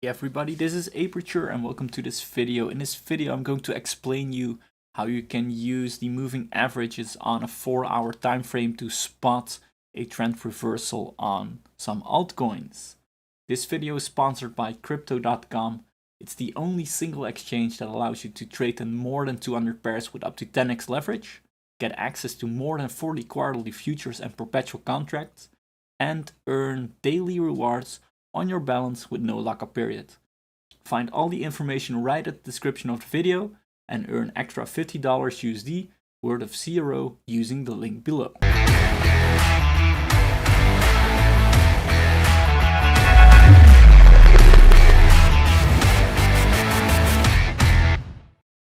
Hey everybody, this is rture and welcome to this video. In this video, I'm going to explain you how you can use the moving averages on a 4-hour time frame to spot a trend reversal on some altcoins. This video is sponsored by crypto.com. It's the only single exchange that allows you to trade in more than 200 pairs with up to 10x leverage, get access to more than 40 quarterly futures and perpetual contracts, and earn daily rewards on your balance with no lockup period. Find all the information right at the description of the video and earn extra $50 USD worth of CRO using the link below.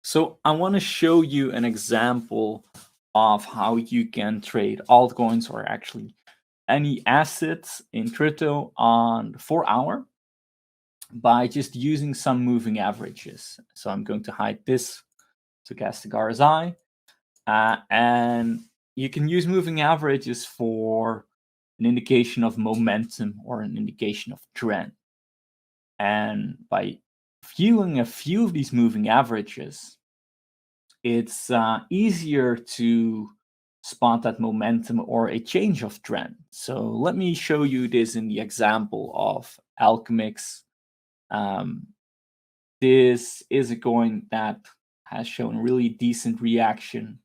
So I want to show you an example of how you can trade altcoins or actually any assets in crypto on the 4-hour by just using some moving averages. So I'm going to hide this stochastic RSI. And you can use moving averages for an indication of momentum or an indication of trend. And by viewing a few of these moving averages, it's easier to spot that momentum or a change of trend. So let me show you this in the example of Alchemix. This is a coin that has shown really decent reaction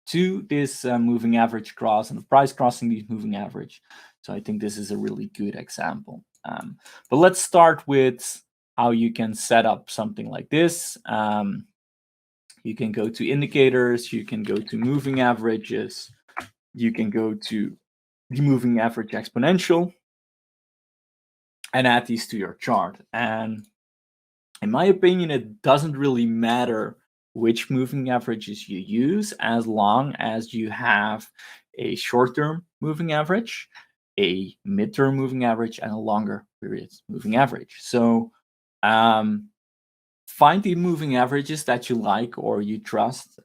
to this moving average cross and the price crossing these moving average. So I think this is a really good example. But let's start with how you can set up something like this. You can go to indicators, you can go to moving averages, you can go to the moving average exponential and add these to your chart. And in my opinion, it doesn't really matter which moving averages you use as long as you have a short-term moving average, a mid-term moving average, and a longer period moving average. So find the moving averages that you like or you trust,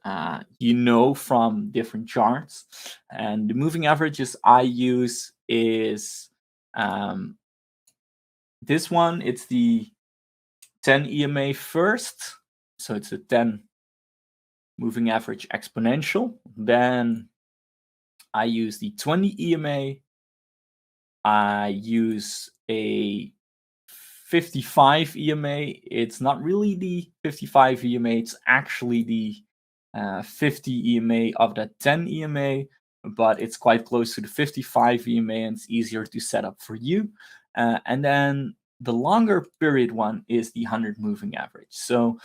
from different charts. And the moving averages I use is this one. It's the 10 EMA first. So it's a 10 moving average exponential. Then I use the 20 EMA. I use a 55 EMA. It's not really the 55 EMA, it's actually the 50 EMA of that 10 EMA, but it's quite close to the 55 EMA and it's easier to set up for you. And then the longer period one is the 100 moving average. So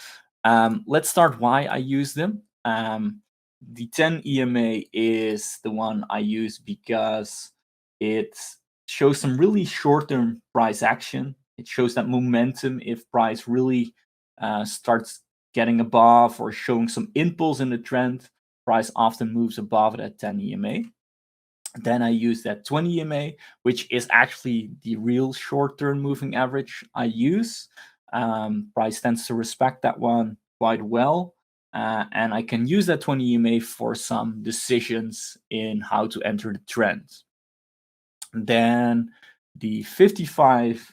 let's start why I use them. The 10 EMA is the one I use because it shows some really short-term price action. It shows that momentum if price really starts getting above or showing some impulse in the trend. Price often moves above that 10 EMA. Then I use that 20 EMA, which is actually the real short-term moving average I use. Price tends to respect that one quite well. And I can use that 20 EMA for some decisions in how to enter the trend. Then the 55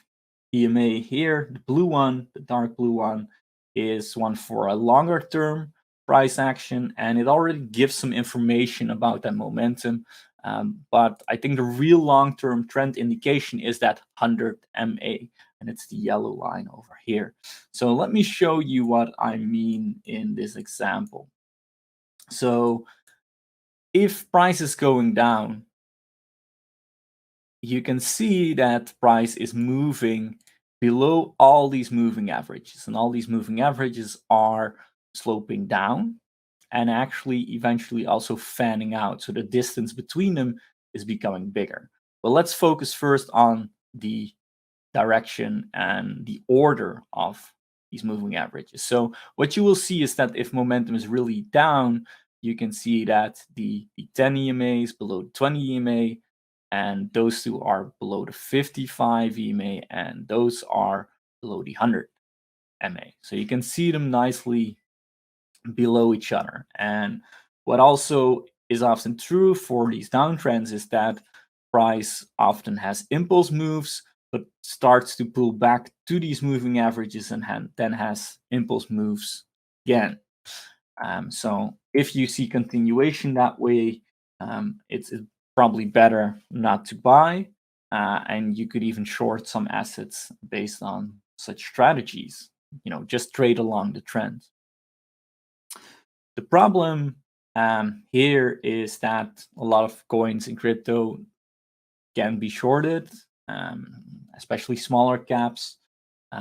EMA here, the blue one, the dark blue one, is one for a longer term price action, and it already gives some information about that momentum. But I think the real long-term trend indication is that 100 MA, and it's the yellow line over here. So let me show you what I mean in this example. So if price is going down, you can see that price is moving below all these moving averages, and all these moving averages are sloping down and actually eventually also fanning out. So the distance between them is becoming bigger. But let's focus first on the direction and the order of these moving averages. So what you will see is that if momentum is really down, you can see that the 10 EMA is below the 20 EMA, and those two are below the 55 EMA, and those are below the 100 MA. So you can see them nicely below each other. And what also is often true for these downtrends is that price often has impulse moves, but starts to pull back to these moving averages and then has impulse moves again. So if you see continuation that way, it's probably better not to buy, and you could even short some assets based on such strategies. Just trade along the trend. The problem here is that a lot of coins in crypto can be shorted, especially smaller caps.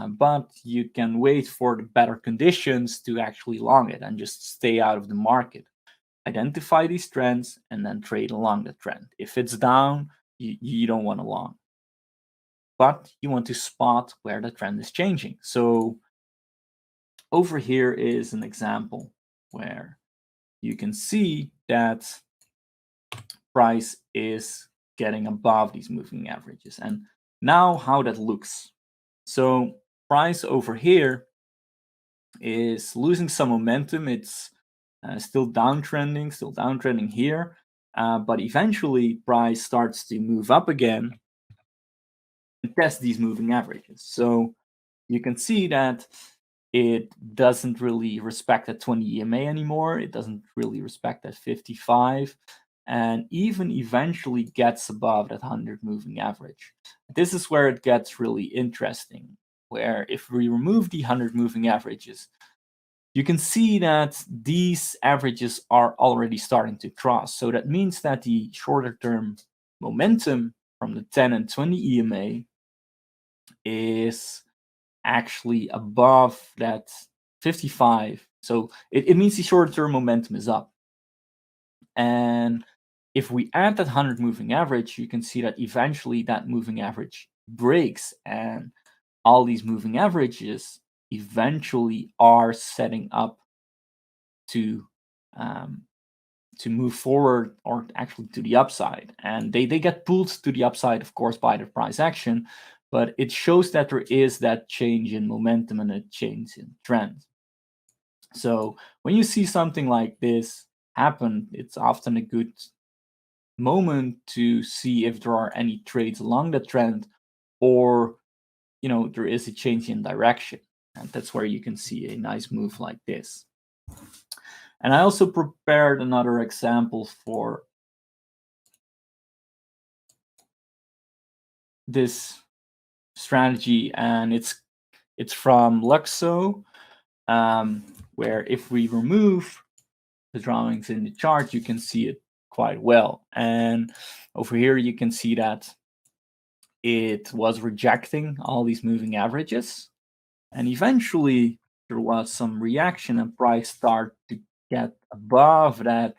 But you can wait for the better conditions to actually long it and just stay out of the market. Identify these trends and then trade along the trend. If it's down, you don't want to long. But you want to spot where the trend is changing. So over here is an example where you can see that price is getting above these moving averages. And now how that looks. So price over here is losing some momentum. It's still downtrending here. But eventually price starts to move up again and test these moving averages. So you can see that it doesn't really respect that 20 EMA anymore. It doesn't really respect that 55, and even eventually gets above that 100 moving average. This is where it gets really interesting, where if we remove the 100 moving averages, you can see that these averages are already starting to cross. So that means that the shorter term momentum from the 10 and 20 EMA is actually above that 55. So it means the short term momentum is up. And if we add that 100 moving average, you can see that eventually that moving average breaks, and all these moving averages eventually are setting up to move forward, or actually to the upside. And they get pulled to the upside, of course, by the price action, but it shows that there is that change in momentum and a change in trend. So when you see something like this happen, it's often a good moment to see if there are any trades along the trend, or there is a change in direction. And that's where you can see a nice move like this. And I also prepared another example for this strategy, and it's from Luxo, where if we remove the drawings in the chart, you can see it quite well. And over here, you can see that it was rejecting all these moving averages, and eventually there was some reaction and price started to get above that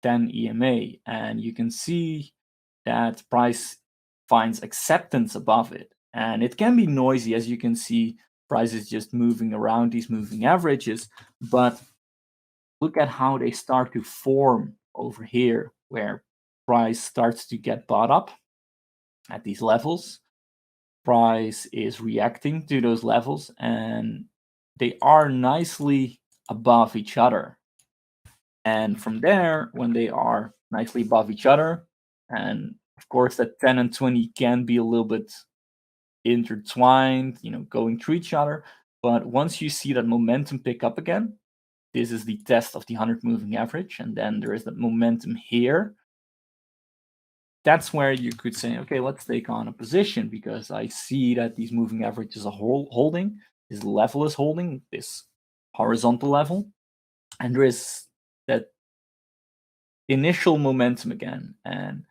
10 EMA, and you can see that price finds acceptance above it. And it can be noisy, as you can see, price is just moving around these moving averages, but look at how they start to form over here, where price starts to get bought up at these levels. Price is reacting to those levels, and they are nicely above each other. And from there, when they are nicely above each other, and of course that 10 and 20 can be a little bit intertwined, going through each other. But once you see that momentum pick up again, this is the test of the 100 moving average, and then there is that momentum here. That's where you could say, okay, let's take on a position, because I see that these moving averages are holding, this level is holding, this horizontal level, and there is that initial momentum again. And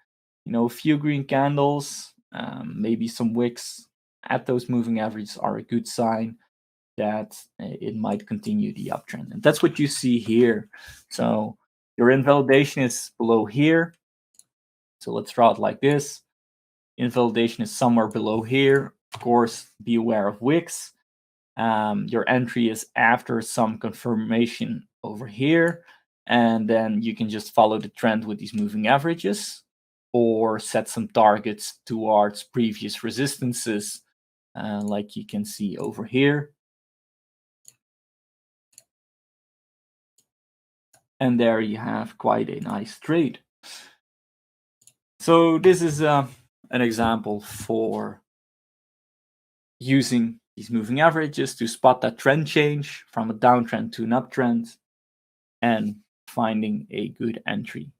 a few green candles, maybe some wicks at those moving averages are a good sign that it might continue the uptrend. And that's what you see here. So your invalidation is below here. So let's draw it like this. Invalidation is somewhere below here. Of course, be aware of wicks. Your entry is after some confirmation over here. And then you can just follow the trend with these moving averages, or set some targets towards previous resistances, like you can see over here. And there you have quite a nice trade. So this is an example for using these moving averages to spot that trend change from a downtrend to an uptrend and finding a good entry.